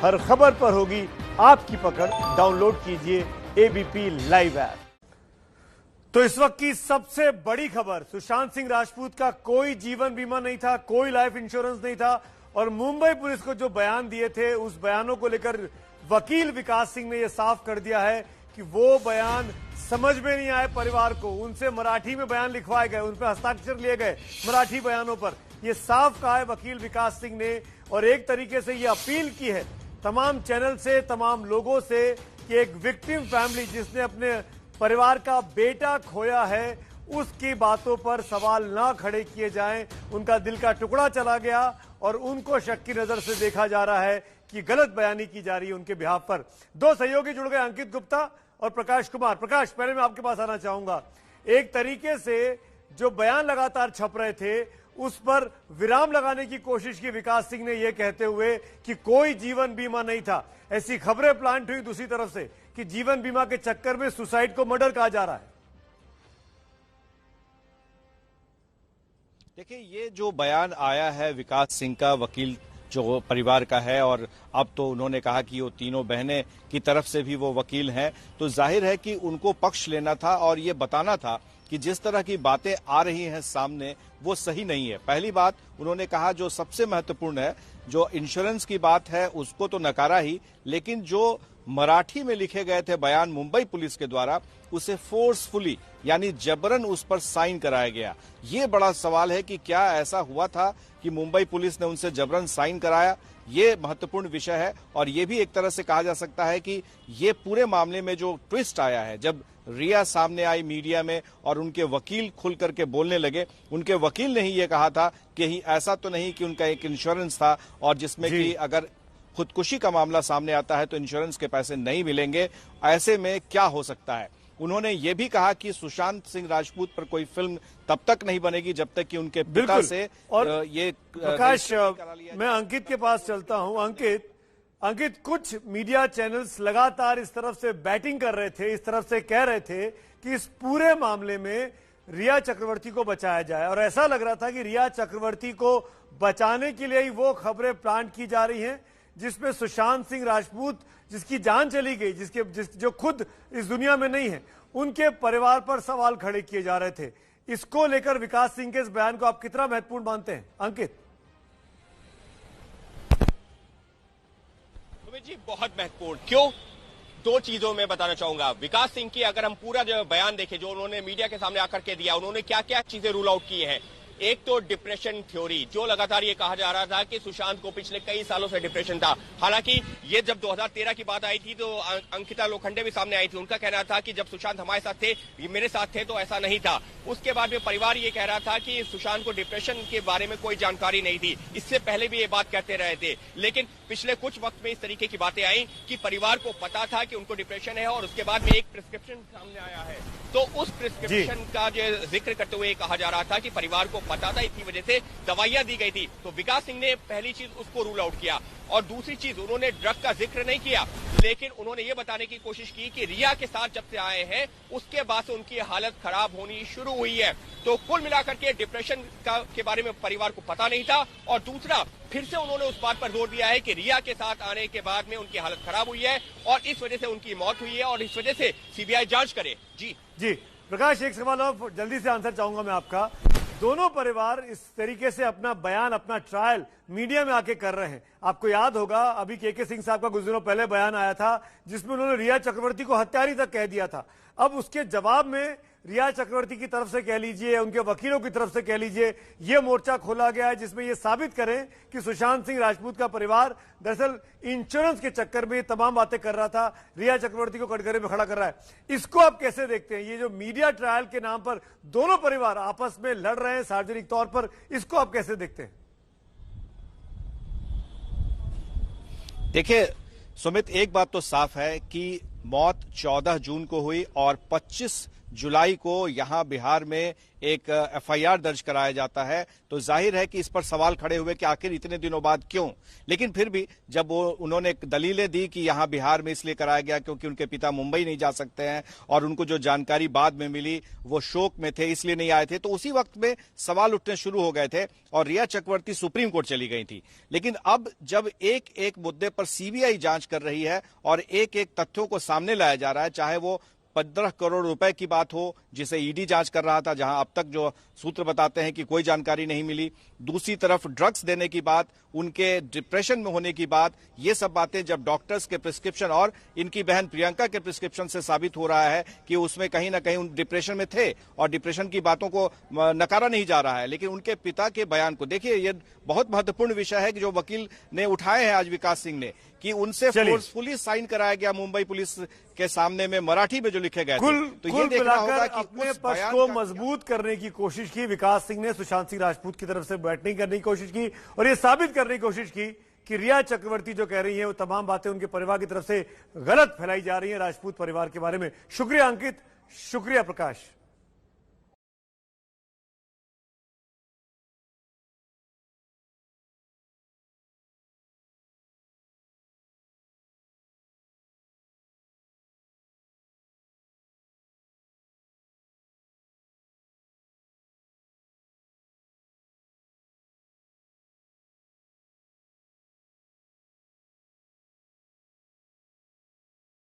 हर खबर पर होगी आपकी पकड़। डाउनलोड कीजिए एबीपी लाइव ऐप। तो इस वक्त की सबसे बड़ी खबर, सुशांत सिंह राजपूत का कोई जीवन बीमा नहीं था, कोई लाइफ इंश्योरेंस नहीं था और मुंबई पुलिस को जो बयान दिए थे उस बयानों को लेकर वकील विकास सिंह ने यह साफ कर दिया है कि वो बयान समझ में नहीं आए परिवार को। उनसे मराठी में बयान लिखवाए गए, उन पर हस्ताक्षर लिए गए मराठी बयानों पर। यह साफ कहा है वकील विकास सिंह ने और एक तरीके से यह अपील की है तमाम चैनल से, तमाम लोगों से कि एक विक्टिम फैमिली जिसने अपने परिवार का बेटा खोया है उसकी बातों पर सवाल ना खड़े किए जाएं। उनका दिल का टुकड़ा चला गया और उनको शक की नजर से देखा जा रहा है कि गलत बयानी की जा रही है उनके बिहाफ पर। दो सहयोगी जुड़ गए, अंकित गुप्ता और प्रकाश कुमार। प्रकाश, पहले मैं आपके पास आना चाहूंगा। एक तरीके से जो बयान लगातार छप रहे थे उस पर विराम लगाने की कोशिश की विकास सिंह ने, यह कहते हुए कि कोई जीवन बीमा नहीं था। ऐसी खबरें प्लांट हुई दूसरी तरफ से कि जीवन बीमा के चक्कर में सुसाइड को मर्डर कहा जा रहा है। देखिए, ये जो बयान आया है विकास सिंह का, वकील जो परिवार का है, और अब तो उन्होंने कहा कि वो तीनों बहनें की तरफ से भी वो वकील हैं, तो जाहिर है कि उनको पक्ष लेना था और ये बताना था कि जिस तरह की बातें आ रही हैं सामने वो सही नहीं है। पहली बात उन्होंने कहा जो सबसे महत्वपूर्ण है, जो इंश्योरेंस की बात है उसको तो नकारा ही, लेकिन जो मराठी में लिखे गए थे बयान मुंबई पुलिस के द्वारा उसे फोर्सफुली यानी जबरन उस पर साइन कराया गया। ये बड़ा सवाल है कि क्या ऐसा हुआ था कि मुंबई पुलिस ने उनसे जबरन साइन कराया। ये महत्वपूर्ण विषय है और ये भी एक तरह से कहा जा सकता है कि ये पूरे मामले में जो ट्विस्ट आया है, जब रिया सामने आई मीडिया में और उनके वकील खुल करके बोलने लगे, उनके वकील ने ही ये कहा था कि ऐसा तो नहीं कि उनका एक इंश्योरेंस था और जिसमें कि अगर खुदकुशी का मामला सामने आता है तो इंश्योरेंस के पैसे नहीं मिलेंगे, ऐसे में क्या हो सकता है। उन्होंने ये भी कहा कि सुशांत सिंह राजपूत पर कोई फिल्म तब तक नहीं बनेगी जब तक कि उनके पिता से और ये प्रकाश, मैं अंकित के पास चलता हूं। अंकित, कुछ मीडिया चैनल्स लगातार इस तरफ से बैटिंग कर रहे थे, इस तरफ से कह रहे थे कि इस पूरे मामले में रिया चक्रवर्ती को बचाया जाए और ऐसा लग रहा था कि रिया चक्रवर्ती को बचाने के लिए ही वो खबरें प्लांट की जा रही हैं जिसमें सुशांत सिंह राजपूत, जिसकी जान चली गई, जो खुद इस दुनिया में नहीं है, उनके परिवार पर सवाल खड़े किए जा रहे थे। इसको लेकर विकास सिंह के इस बयान को आप कितना महत्वपूर्ण मानते हैं अंकित? जी बहुत महत्वपूर्ण। क्यों? दो चीजों में बताना चाहूंगा। विकास सिंह की अगर हम पूरा जो बयान देखें जो उन्होंने मीडिया के सामने आकर के दिया, उन्होंने क्या क्या चीजें रूल आउट की हैं। एक तो डिप्रेशन थ्योरी, जो लगातार ये कहा जा रहा था कि सुशांत को पिछले कई सालों से डिप्रेशन था। हालांकि ये जब 2013 की बात आई थी तो अंकिता लोखंडे भी सामने आई थी। उनका कहना था कि जब सुशांत हमारे साथ थे, मेरे साथ थे, तो ऐसा नहीं था। उसके बाद में परिवार ये कह रहा था कि सुशांत को डिप्रेशन के बारे में कोई जानकारी नहीं थी। इससे पहले भी ये बात कहते रहे थे, लेकिन पिछले कुछ वक्त में इस तरीके की बातें आई कि परिवार को पता था कि उनको डिप्रेशन है और उसके बाद में एक प्रिस्क्रिप्शन सामने आया है। तो उस प्रिस्क्रिप्शन का जो जिक्र करते हुए कहा जा रहा था कि परिवार को पता था, इसी वजह से दवाइयां दी गई थी। तो विकास सिंह ने पहली चीज उसको रूल आउट किया और दूसरी चीज उन्होंने ड्रग का जिक्र नहीं किया, लेकिन उन्होंने ये बताने की कोशिश की कि रिया के साथ जब से आए हैं उसके बाद से उनकी हालत खराब होनी शुरू हुई है। तो कुल मिलाकर के डिप्रेशन के बारे में परिवार को पता नहीं था। और दूसरा, फिर से उन्होंने उस बात पर जोर दिया है कि रिया के साथ आने के बाद में उनकी हालत खराब हुई है और इस वजह से उनकी मौत हुई है और इस वजह से सीबीआई जांच करे। जी प्रकाश, एक सवाल और जल्दी से आंसर चाहूंगा मैं आपका। दोनों परिवार इस तरीके से अपना बयान, अपना ट्रायल मीडिया में आके कर रहे हैं। आपको याद होगा अभी के सिंह साहब का कुछ दिनों पहले बयान आया था जिसमें उन्होंने रिया चक्रवर्ती को हत्यारी तक कह दिया था। अब उसके जवाब में रिया चक्रवर्ती की तरफ से कह लीजिए, उनके वकीलों की तरफ से कह लीजिए, ये मोर्चा खोला गया है जिसमें ये साबित करें कि सुशांत सिंह राजपूत का परिवार दरअसल इंश्योरेंस के चक्कर में ये तमाम बातें कर रहा था, रिया चक्रवर्ती को कटघरे में खड़ा कर रहा है। इसको आप कैसे देखते हैं? ये जो मीडिया ट्रायल के नाम पर दोनों परिवार आपस में लड़ रहे हैं सार्वजनिक तौर पर, इसको आप कैसे देखते हैं? देखिए सुमित, एक बात तो साफ है कि मौत 14 जून को हुई और 25 जुलाई को यहां बिहार में एक एफआईआर दर्ज कराया जाता है, तो जाहिर है कि इस पर सवाल खड़े हुए कि आखिर इतने दिनों बाद क्यों। लेकिन फिर भी जब उन्होंने दलीलें दी कि यहां बिहार में इसलिए कराया गया क्योंकि उनके पिता मुंबई नहीं जा सकते हैं और उनको जो जानकारी बाद में मिली वो शोक में थे इसलिए नहीं आए थे, तो उसी वक्त में सवाल उठने शुरू हो गए थे और रिया चक्रवर्ती सुप्रीम कोर्ट चली गई थी। लेकिन अब जब एक एक मुद्दे पर सीबीआई जांच कर रही है और एक एक तथ्यों को सामने लाया जा रहा है, चाहे वो 15 करोड़ रुपए की बात हो जिसे ईडी जांच कर रहा था, जहां अब तक जो सूत्र बताते हैं कि कोई जानकारी नहीं मिली, दूसरी तरफ ड्रग्स देने की बात, उनके डिप्रेशन में होने की बात, ये सब बातें जब डॉक्टर्स के प्रिस्क्रिप्शन और इनकी बहन प्रियंका के प्रिस्क्रिप्शन से साबित हो रहा है कि उसमें कहीं ना कहीं उन डिप्रेशन में थे और डिप्रेशन की बातों को नकारा नहीं जा रहा है, लेकिन उनके पिता के बयान को देखिए, ये बहुत महत्वपूर्ण विषय है कि जो वकील ने उठाए हैं आज विकास सिंह ने, कि उनसे फोर्सफुली साइन कराया गया मुंबई पुलिस के सामने में मराठी में जो लिखे गए थे। तो ये देखना होगा कि अपने पक्ष को मजबूत करने की कोशिश की विकास सिंह ने, सुशांत सिंह राजपूत की तरफ से बैटिंग करने की कोशिश की और ये साबित करने की कोशिश की कि रिया चक्रवर्ती जो कह रही है वो तमाम बातें उनके परिवार की तरफ से गलत फैलाई जा रही है राजपूत परिवार के बारे में। शुक्रिया अंकित, शुक्रिया प्रकाश।